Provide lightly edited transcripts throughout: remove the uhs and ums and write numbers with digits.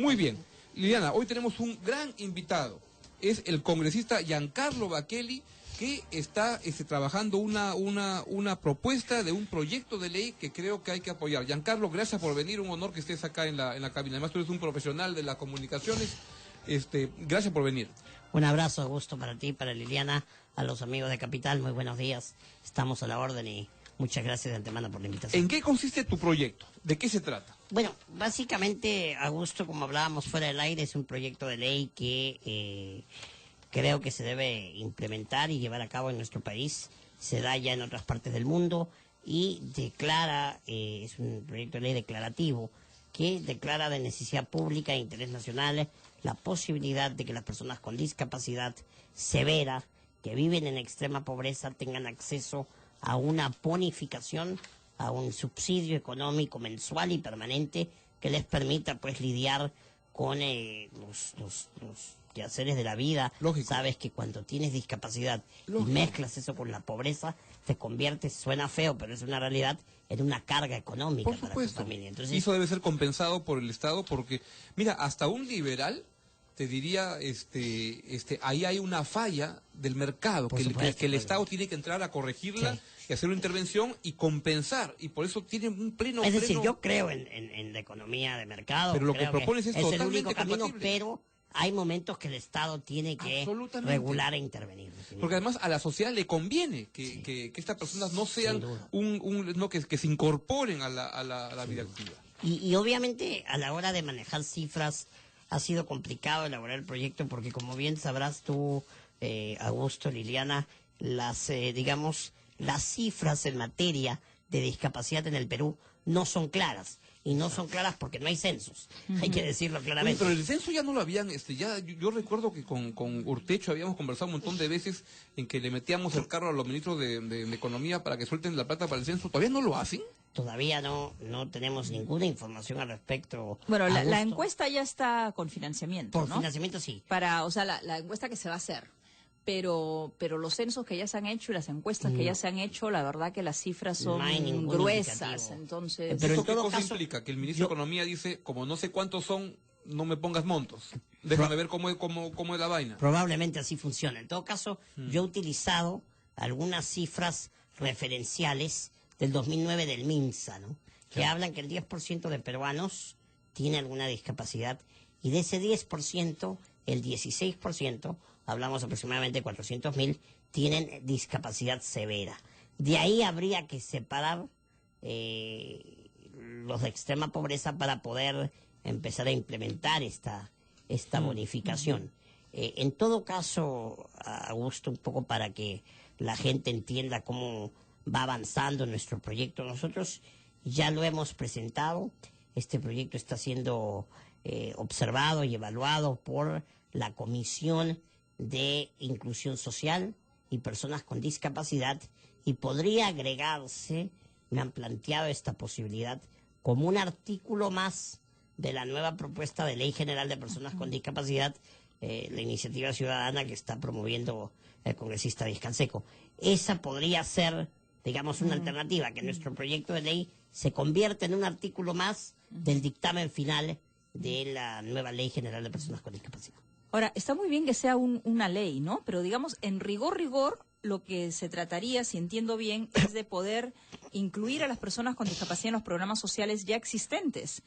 Muy bien. Liliana, hoy tenemos un gran invitado. Es el congresista Giancarlo Bacchelli, que está trabajando una propuesta de un proyecto de ley que creo que hay que apoyar. Giancarlo, gracias por venir, un honor que estés acá en la cabina. Además, tú eres un profesional de las comunicaciones. Gracias por venir. Un abrazo, gusto para ti, para Liliana, a los amigos de Capital, muy buenos días. Estamos a la orden y muchas gracias de antemano por la invitación. ¿En qué consiste tu proyecto? ¿De qué se trata? Bueno, básicamente, Augusto, como hablábamos fuera del aire, es un proyecto de ley que creo que se debe implementar y llevar a cabo en nuestro país. Se da ya en otras partes del mundo y declara, es un proyecto de ley declarativo, que declara de necesidad pública e interés nacional la posibilidad de que las personas con discapacidad severa que viven en extrema pobreza tengan acceso a una bonificación, a un subsidio económico mensual y permanente que les permita pues lidiar con los quehaceres de la vida. Lógico. Sabes que cuando tienes discapacidad Lógico. y mezclas eso con la pobreza, te conviertes, suena feo, pero es una realidad, en una carga económica Por para tu supuesto. familia. Entonces, Y eso debe ser compensado por el Estado porque, mira, hasta un liberal te diría, ahí hay una falla del mercado, Por que supuesto, el Estado tiene que entrar a corregirla Sí. y hacer una intervención y compensar, y por eso tiene un pleno... es decir, yo creo en la economía de mercado. Pero lo que creo propones es el único totalmente camino, compatible. pero hay momentos que el Estado tiene que Absolutamente. regular e intervenir. Porque además a la sociedad le conviene que estas personas no sean Sin duda. que se incorporen a la vida activa. Y obviamente a la hora de manejar cifras ha sido complicado elaborar el proyecto porque como bien sabrás tú, Augusto, Liliana, las cifras en materia de discapacidad en el Perú no son claras. Y no son claras porque no hay censos. Hay que decirlo Oye, claramente. pero el censo ya no lo habían, yo recuerdo que con Urtecho habíamos conversado un montón de veces en que le metíamos el carro a los ministros de Economía para que suelten la plata para el censo. ¿Todavía no lo hacen? Todavía no tenemos ninguna información al respecto. Bueno, la Augusto. encuesta ya está con financiamiento, Por ¿no? financiamiento sí. O sea, la encuesta que se va a hacer. Pero los censos que ya se han hecho y las encuestas que ya se han hecho, la verdad que las cifras son No hay ningún gruesas. indicativo. Entonces, Pero ¿Eso en qué todo cosa caso, implica? Que el ministro de Economía dice, como no sé cuántos son, no me pongas montos. Déjame ver cómo es la vaina. probablemente así funciona. En todo caso, yo he utilizado algunas cifras referenciales del 2009 del MINSA, ¿no? Que hablan que el 10% de peruanos tiene alguna discapacidad y de ese 10%, el 16%, hablamos aproximadamente de 400.000, tienen discapacidad severa. De ahí habría que separar los de extrema pobreza para poder empezar a implementar esta bonificación. En todo caso, Augusto, un poco para que la gente entienda cómo va avanzando nuestro proyecto, nosotros ya lo hemos presentado. Este proyecto está siendo observado y evaluado por la Comisión de Inclusión Social y Personas con Discapacidad y podría agregarse, me han planteado esta posibilidad, como un artículo más de la nueva propuesta de Ley General de Personas con Discapacidad, la iniciativa ciudadana que está promoviendo el congresista Vizcanseco. Esa podría ser, digamos, una alternativa, que nuestro proyecto de ley se convierta en un artículo más del dictamen final de la nueva Ley General de Personas con Discapacidad. ahora, está muy bien que sea una ley, ¿no? Pero digamos, en rigor, lo que se trataría, si entiendo bien, es de poder incluir a las personas con discapacidad en los programas sociales ya existentes.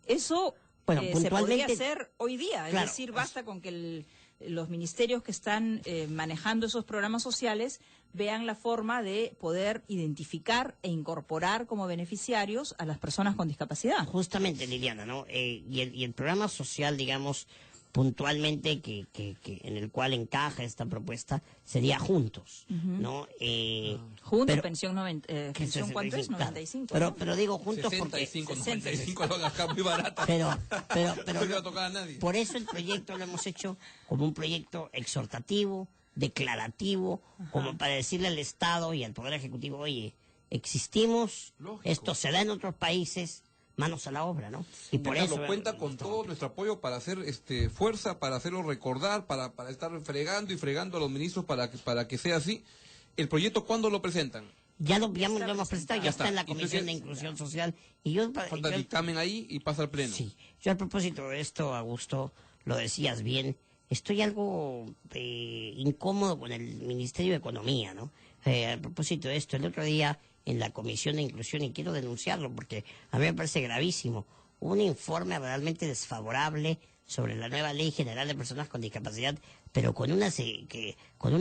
Eso Bueno, se podría puntualmente, hacer hoy día. claro. Es decir, basta con que los ministerios que están manejando esos programas sociales vean la forma de poder identificar e incorporar como beneficiarios a las personas con discapacidad. Justamente, Liliana, ¿no? Y el programa social, digamos, puntualmente que en el cual encaja esta propuesta sería Juntos, ¿no? Juntos, pero- pensión, pensión ¿cuánto es? claro. 95. Pero digo Juntos 65, porque... 95 lo acá muy barata. Pero No le va a tocar a nadie. por eso el proyecto lo hemos hecho como un proyecto exhortativo, declarativo, como para decirle al Estado y al Poder Ejecutivo, oye, existimos, Lógico. esto se da en otros países, manos a la obra, ¿no? Y por Carlos, eso cuenta con todo nuestro apoyo para hacer fuerza, para hacerlo recordar, para estar fregando y fregando a los ministros para que sea así. ¿El proyecto cuándo lo presentan? Ya lo hemos presentado, ya está en la Y Comisión de entonces, Inclusión Social. Y yo, falta dictamen ahí y pasa al pleno. Sí, yo a propósito de esto, Augusto, lo decías bien, estoy algo incómodo con el Ministerio de Economía, ¿no? A propósito de esto, el otro día en la Comisión de Inclusión, y quiero denunciarlo porque a mí me parece gravísimo, hubo un informe realmente desfavorable sobre la nueva Ley General de Personas con Discapacidad, pero con una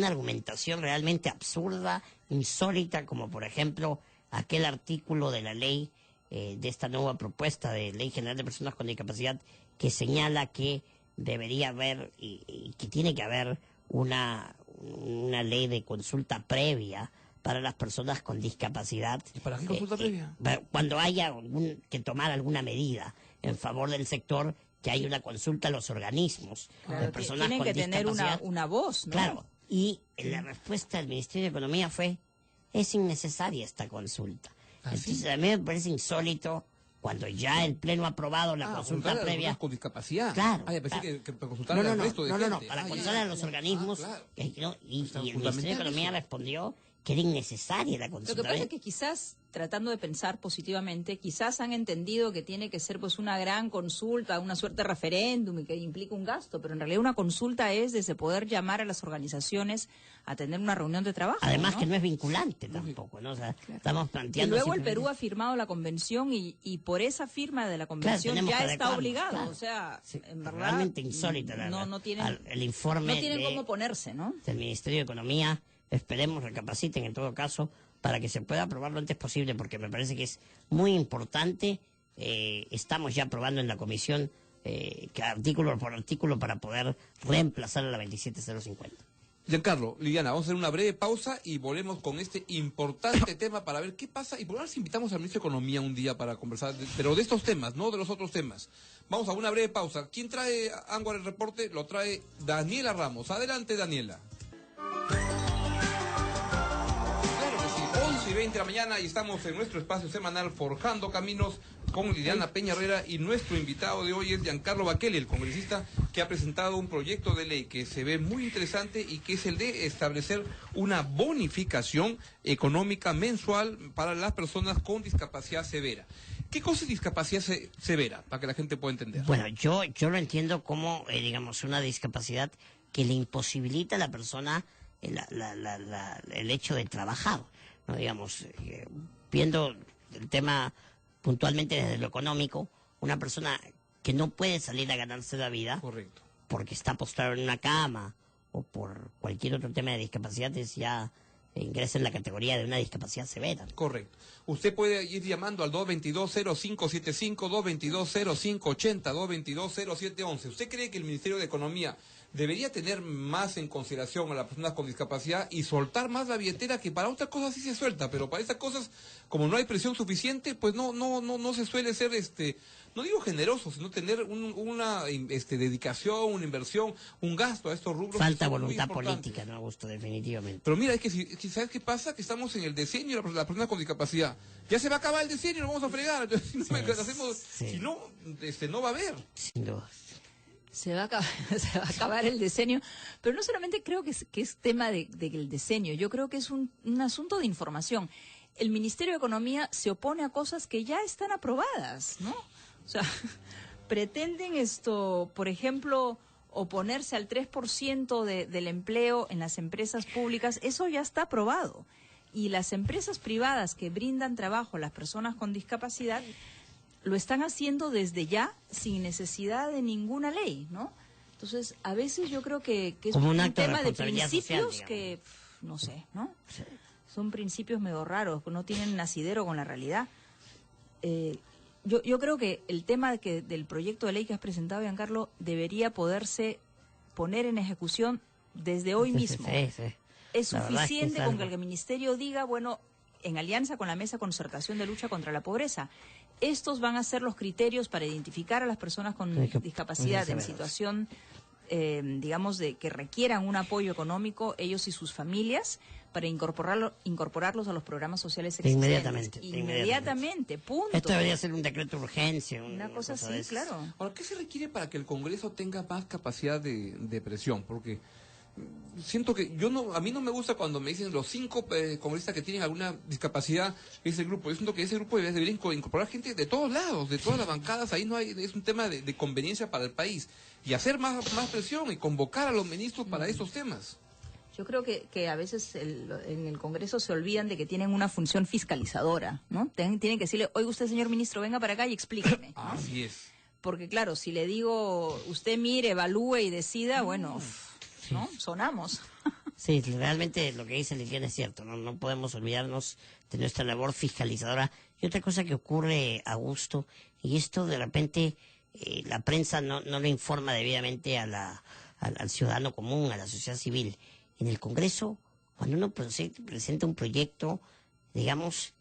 argumentación realmente absurda, insólita, como por ejemplo aquel artículo de la ley de esta nueva propuesta de Ley General de Personas con Discapacidad que señala que debería haber y que tiene que haber una ley de consulta previa para las personas con discapacidad. ¿Y para qué consulta previa? Cuando haya que tomar alguna medida en favor del sector, que haya una consulta a los organismos de personas tienen con que tener discapacidad. una voz, ¿no? Claro, y la respuesta del Ministerio de Economía fue, es innecesaria esta consulta. Entonces a mí me parece insólito cuando ya el Pleno ha aprobado la consulta previa. Con discapacidad. Claro. Pensé claro. que para consultar al resto de gente. No, para consultar a los organismos. Claro. Y el Ministerio de Economía respondió que era innecesaria la consulta. Lo que pasa es que quizás, tratando de pensar positivamente, quizás han entendido que tiene que ser pues una gran consulta, una suerte de referéndum y que implica un gasto, pero en realidad una consulta es desde poder llamar a las organizaciones a tener una reunión de trabajo. Además, ¿no? que no es vinculante tampoco, ¿no? O sea, estamos Y planteando. luego el Perú ha firmado la convención y por esa firma de la convención tenemos ya que está adecuarnos, obligado. claro. O sea, Sí, en verdad. realmente insólita no tienen, el informe no tienen cómo ponerse, ¿no? del Ministerio de Economía. Esperemos recapaciten en todo caso para que se pueda aprobar lo antes posible, porque me parece que es muy importante. Estamos ya aprobando en la comisión que artículo por artículo para poder reemplazar a la 27050. Giancarlo, Liliana, vamos a hacer una breve pausa y volvemos con este importante tema para ver qué pasa. Y por ahora invitamos al ministro de Economía un día para conversar, pero de estos temas, no de los otros temas. Vamos a una breve pausa. ¿Quién trae Anwar el reporte? Lo trae Daniela Ramos. Adelante, Daniela. Claro que sí, 11:20 de la mañana y estamos en nuestro espacio semanal Forjando Caminos con Liliana Peña Herrera, y nuestro invitado de hoy es Giancarlo Baquelli, el congresista que ha presentado un proyecto de ley que se ve muy interesante y que es el de establecer una bonificación económica mensual para las personas con discapacidad severa. ¿Qué cosa es discapacidad severa? Para que la gente pueda entender. Bueno, yo lo entiendo como, digamos, una discapacidad que le imposibilita a la persona el hecho de trabajar, ¿no? Digamos, viendo el tema puntualmente desde lo económico, una persona que no puede salir a ganarse la vida. Correcto. Porque está postrado en una cama o por cualquier otro tema de discapacidades, ya ingresa en la categoría de una discapacidad severa. Correcto. Usted puede ir llamando al 222-0575, 222-0580, 222-0711. ¿Usted cree que el Ministerio de Economía debería tener más en consideración a las personas con discapacidad y soltar más la billetera, que para otras cosas sí se suelta, pero para estas cosas, como no hay presión suficiente, pues no se suele ser, no digo generoso, sino tener una dedicación, una inversión, un gasto a estos rubros? Falta voluntad política, no, Augusto, definitivamente. Pero mira, es que ¿sabes qué pasa? Que estamos en el decenio de las personas con discapacidad. Ya se va a acabar el decenio, nos vamos a fregar. Entonces, si no, no va a haber. Sin duda. Se va a acabar el decenio, pero no solamente creo que es tema del decenio, yo creo que es un asunto de información. El Ministerio de Economía se opone a cosas que ya están aprobadas, ¿no? O sea, pretenden por ejemplo, oponerse al 3% del empleo en las empresas públicas. Eso ya está aprobado. Y las empresas privadas que brindan trabajo a las personas con discapacidad lo están haciendo desde ya, sin necesidad de ninguna ley, ¿no? Entonces, a veces yo creo que es como un tema de responsabilidad principios social, que, no sé, ¿no? Sí. Son principios medio raros, que no tienen nacidero con la realidad. Yo creo que el tema del proyecto de ley que has presentado, Giancarlo, debería poderse poner en ejecución desde hoy mismo. Sí. Es La verdad suficiente es con que el ministerio diga, bueno, en alianza con la Mesa de Concertación de Lucha contra la Pobreza, estos van a ser los criterios para identificar a las personas con discapacidad en situación, digamos, de que requieran un apoyo económico, ellos y sus familias, para incorporarlos a los programas sociales existentes. Inmediatamente, punto. Esto debería ser un decreto de urgencia. Una cosa así, claro. Ahora, ¿qué se requiere para que el Congreso tenga más capacidad de presión? Porque siento que a mí no me gusta cuando me dicen los 5 congresistas que tienen alguna discapacidad, ese grupo. Yo siento que ese grupo debería incorporar gente de todos lados, de todas las bancadas. Ahí no hay, es un tema de conveniencia para el país. Y hacer más presión y convocar a los ministros para esos temas. Yo creo que a veces en el Congreso se olvidan de que tienen una función fiscalizadora, ¿no? Tienen que decirle, oiga usted, señor ministro, venga para acá y explíqueme, ¿no? Así es. Porque claro, si le digo, usted mire, evalúe y decida, bueno, ¿no? Sonamos. Sí, realmente lo que dice Liliana es cierto, no podemos olvidarnos de nuestra labor fiscalizadora. Y otra cosa que ocurre, Augusto, y esto de repente la prensa no lo informa debidamente al ciudadano común, a la sociedad civil. En el Congreso, cuando uno presenta un proyecto, digamos,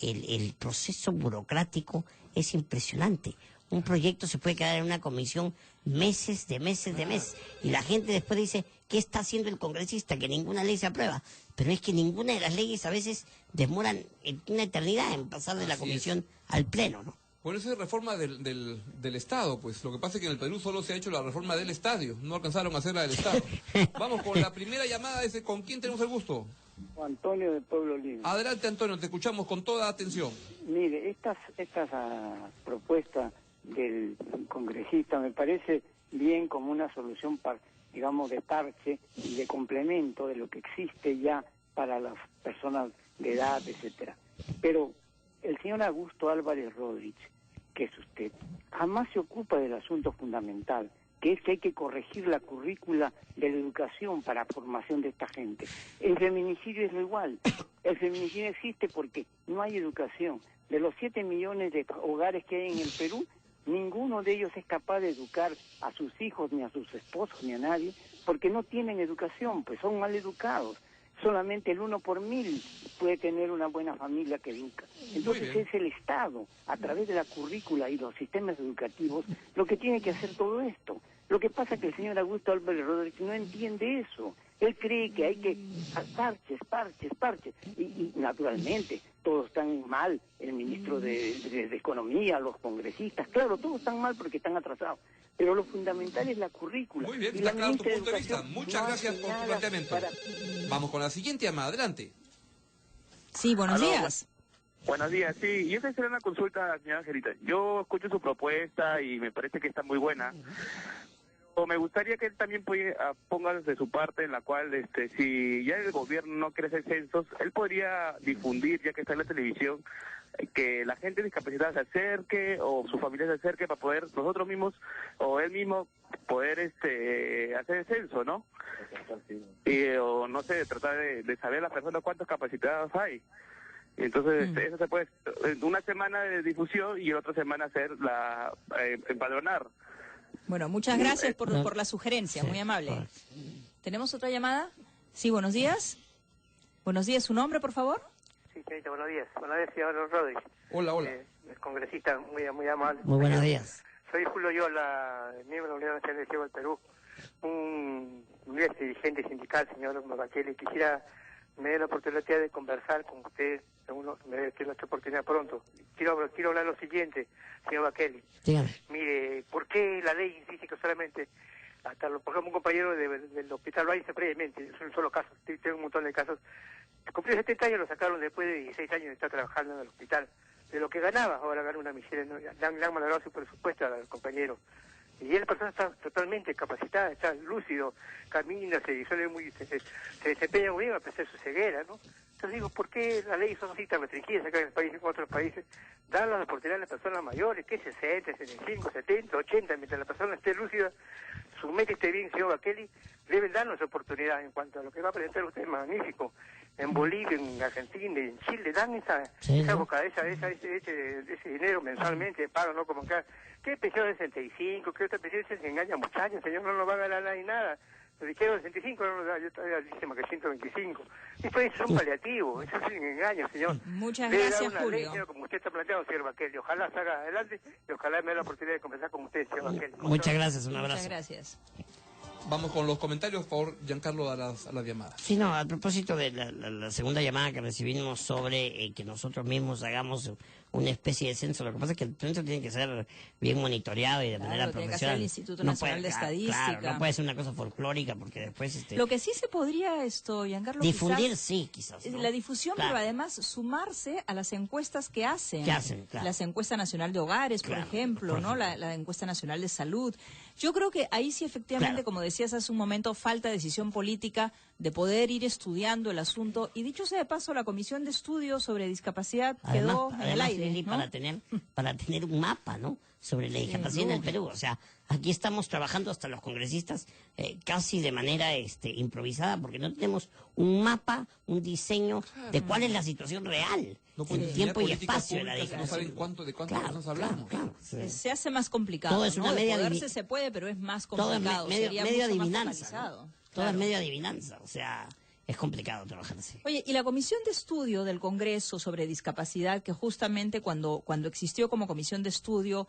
el proceso burocrático es impresionante. Un proyecto se puede quedar en una comisión meses. Y la gente después dice, ¿qué está haciendo el congresista? Que ninguna ley se aprueba. Pero es que ninguna de las leyes a veces demoran una eternidad en pasar de la comisión al pleno, ¿no? Bueno, esa es reforma del Estado, pues. Lo que pasa es que en el Perú solo se ha hecho la reforma del estadio. No alcanzaron a hacer la del Estado. Vamos con la primera llamada. ¿Con quién tenemos el gusto? Antonio de Pueblo Libre. Adelante, Antonio, te escuchamos con toda atención. Mire, estas propuestas del congresista me parece bien como una solución, digamos, de parche y de complemento de lo que existe ya para las personas de edad, etcétera. Pero el señor Augusto Álvarez Rodríguez, que es usted, jamás se ocupa del asunto fundamental, que es que hay que corregir la currícula de la educación para la formación de esta gente. El feminicidio es lo igual. El feminicidio existe porque no hay educación. De los 7 millones de hogares que hay en el Perú, ninguno de ellos es capaz de educar a sus hijos, ni a sus esposos, ni a nadie, porque no tienen educación, pues son mal educados. Solamente el 1 por 1000 puede tener una buena familia que educa. Entonces es el Estado, a través de la currícula y los sistemas educativos, lo que tiene que hacer todo esto. Lo que pasa es que el señor Augusto Álvarez Rodríguez no entiende eso. Él cree que hay que parches. Y naturalmente, todos están mal. El ministro de Economía, los congresistas, claro, todos están mal porque están atrasados. Pero lo fundamental es la currícula. Muy bien, está claro tu punto de vista. Muchas gracias por tu planteamiento. Vamos con la siguiente llamada. Adelante. Sí, buenos días. Buenos días, sí. Yo quisiera hacer una consulta, señora Angelita. Yo escucho su propuesta y me parece que está muy buena. O me gustaría que él también ponga de su parte, en la cual, si ya el gobierno no quiere hacer censos, él podría difundir, ya que está en la televisión, que la gente discapacitada se acerque o su familia se acerque para poder nosotros mismos o él mismo poder hacer el censo, ¿no? O no sé, tratar de saber a las personas cuántos capacitados hay. Entonces, eso se puede, una semana de difusión y otra semana empadronar. Bueno, muchas gracias por la sugerencia, muy amable. ¿Tenemos otra llamada? Sí, buenos días. Buenos días, ¿su nombre, por favor? Sí, señorita, buenos días. Buenos días, señor Rodríguez. Hola. El congresista, muy amable. Muy buenos días. Soy Julio Yola, miembro de la Unión Nacional de Ciego del Perú, un dirigente sindical, señor Mabakeli. Quisiera me dé la oportunidad de conversar con usted, según me dé la oportunidad pronto. Quiero hablar lo siguiente, señor Bakeli. Dígame. Mire, ¿por qué la ley dice que solamente, por ejemplo, un compañero del hospital Valle previamente, es un solo caso, tengo un montón de casos, cumplió 70 años, lo sacaron después de 16 años de estar trabajando en el hospital. De lo que ganaba, ahora gana una miseria, ¿no? Le han malogrado su presupuesto al compañero. Y la persona está totalmente capacitada, está lúcido, camina, se desempeña muy bien a pesar de su ceguera, ¿no? Entonces digo, ¿por qué las leyes son así tan restringidas acá en el país y en otros países? Dan las oportunidades a las personas mayores, que 60, 65, 70, 80, mientras la persona esté lúcida, su mente esté bien, señor Bakeli, deben darnos oportunidad en cuanto a lo que va a presentar usted, magnífico. En Bolivia, en Argentina, en Chile, dan ese dinero mensualmente, pago, ¿no? Como acá. ¿Qué pensión de 65? ¿Qué otra pensión se engaña, muchachos? Señor, no nos va a ganar nadie nada. Lo dijeron 65, no nos da, yo todavía dije que 125. Esto es un paliativo, eso es un engaño, señor. Muchas debe gracias, dar una Julio. ley, señor, como usted está planteando, señor Bakeli. Ojalá salga adelante y ojalá me dé la oportunidad de conversar con usted, señor Bakeli. Muchas gracias, un abrazo. Muchas gracias. Vamos con los comentarios, por favor, Giancarlo, a las llamadas. Sí, a propósito de la segunda llamada que recibimos sobre que nosotros mismos hagamos una especie de censo. Lo que pasa es que el censo tiene que ser bien monitoreado y de manera tiene que profesional. hacer el Instituto Nacional de Estadística. Claro, no puede ser una cosa folclórica porque después... Lo que sí se podría, Giancarlo, difundir, quizás, sí, quizás, ¿no? la difusión, Claro. pero además sumarse a las encuestas que hacen. Claro. Las encuestas nacional de hogares, por ejemplo, ¿no? La encuesta nacional de salud. Yo creo que ahí sí, efectivamente, Claro. como decías hace un momento, falta decisión política de poder ir estudiando el asunto. Y dicho sea de paso, la Comisión de Estudios sobre Discapacidad quedó en el aire, Lili, ¿no? para tener un mapa, ¿no?, sobre la discapacidad en el Perú. O sea, aquí estamos trabajando hasta los congresistas casi de manera improvisada porque no tenemos un mapa, un diseño de cuál es la situación real en tiempo y espacio de la discapacidad. No saben de cuántas personas hablamos. Sí. Se hace más complicado, Todo es una ¿no? media De poderse se puede, pero es más Todo es complicado. medio Sería mucho más adivinanza, focalizado. ¿no? Todo es Claro. medio adivinanza, o sea, es complicado trabajar así. Oye, y la Comisión de Estudio del Congreso sobre Discapacidad, que justamente cuando existió como Comisión de Estudio,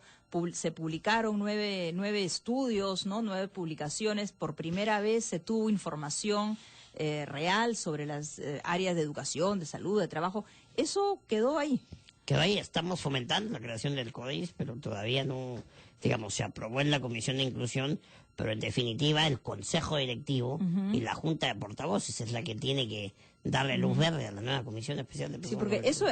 se publicaron nueve estudios, ¿no? 9 publicaciones. Por primera vez se tuvo información real sobre las áreas de educación, de salud, de trabajo. Eso quedó ahí. Quedó ahí, estamos fomentando la creación del CODIS, pero todavía no, digamos, se aprobó en la Comisión de Inclusión, pero en definitiva el Consejo Directivo y la Junta de Portavoces es la que tiene que darle luz verde a la nueva Comisión Especial de Sí, Personas porque con eso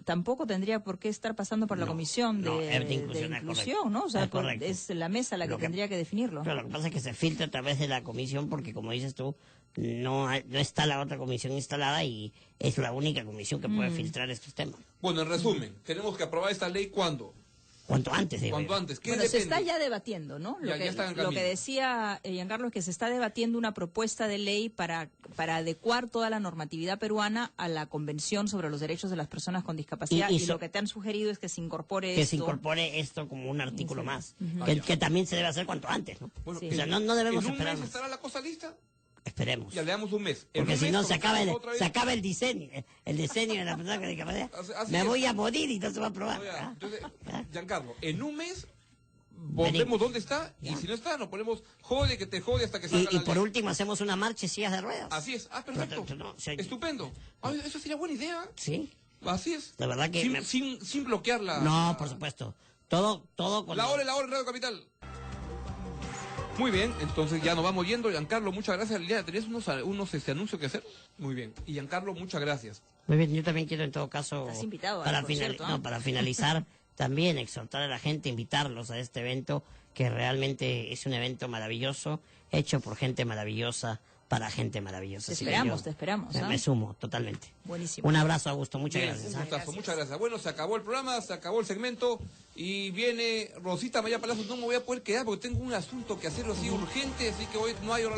tampoco tendría por qué estar pasando por la Comisión de Inclusión, ¿no? O sea, es correcto. es la mesa la que tendría que definirlo. Pero lo que pasa es que se filtra a través de la comisión porque, como dices tú, no está la otra comisión instalada y es la única comisión que puede filtrar estos temas. Bueno, en resumen, tenemos que aprobar esta ley ¿cuándo? Cuanto antes, digo Cuanto yo. antes. ¿Qué Bueno, se depende? está ya debatiendo, ¿no? Ya está en Lo camino. que decía Giancarlo es que se está debatiendo una propuesta de ley para adecuar toda la normatividad peruana a la Convención sobre los Derechos de las Personas con Discapacidad y lo que te han sugerido es que se incorpore se incorpore esto como un artículo Sí. más, que también se debe hacer cuanto antes, ¿no? Bueno, Sí. O sea, no debemos ¿En un esperar mes más. estará la cosa lista? Esperemos. Ya le damos un mes. En Porque un si mes no se acaba comenzamos otra vez. el diseño, el diseño de la persona con discapacidad. Así Me es. voy a morir y no se va a aprobar. No, ya. ¿Ah? Entonces, ¿Ah? Giancarlo, en un mes volvemos Venimos. dónde está y si no está, nos ponemos jode que te jode hasta que salga Y la por ley. último hacemos una marcha y sillas de ruedas. Así es. Ah, perfecto. Pero, no, o sea, Estupendo. Ay, eso sería buena idea. Sí. Así es. De verdad que Sin bloquear la... No, por supuesto. Todo con La hora en Radio Capital. Muy bien, entonces ya nos vamos yendo. Giancarlo, muchas gracias. Liliana, ¿tenías unos anuncios que hacer? Muy bien. Y Giancarlo, muchas gracias. Muy bien, yo también quiero en todo caso Estás invitado al para concierto, ¿no? para finalizar también exhortar a la gente, invitarlos a este evento que realmente es un evento maravilloso, hecho por gente maravillosa, para gente maravillosa. Te Así que esperamos, te esperamos, me sumo totalmente. Buenísimo. Un abrazo, Augusto, muchas Bien, gracias. un ¿Ah? gustazo, muchas gracias. Bueno, se acabó el programa, se acabó el segmento y viene Rosita Maya Palacios. No me voy a poder quedar porque tengo un asunto que hacer así urgente, así que hoy no hay hora.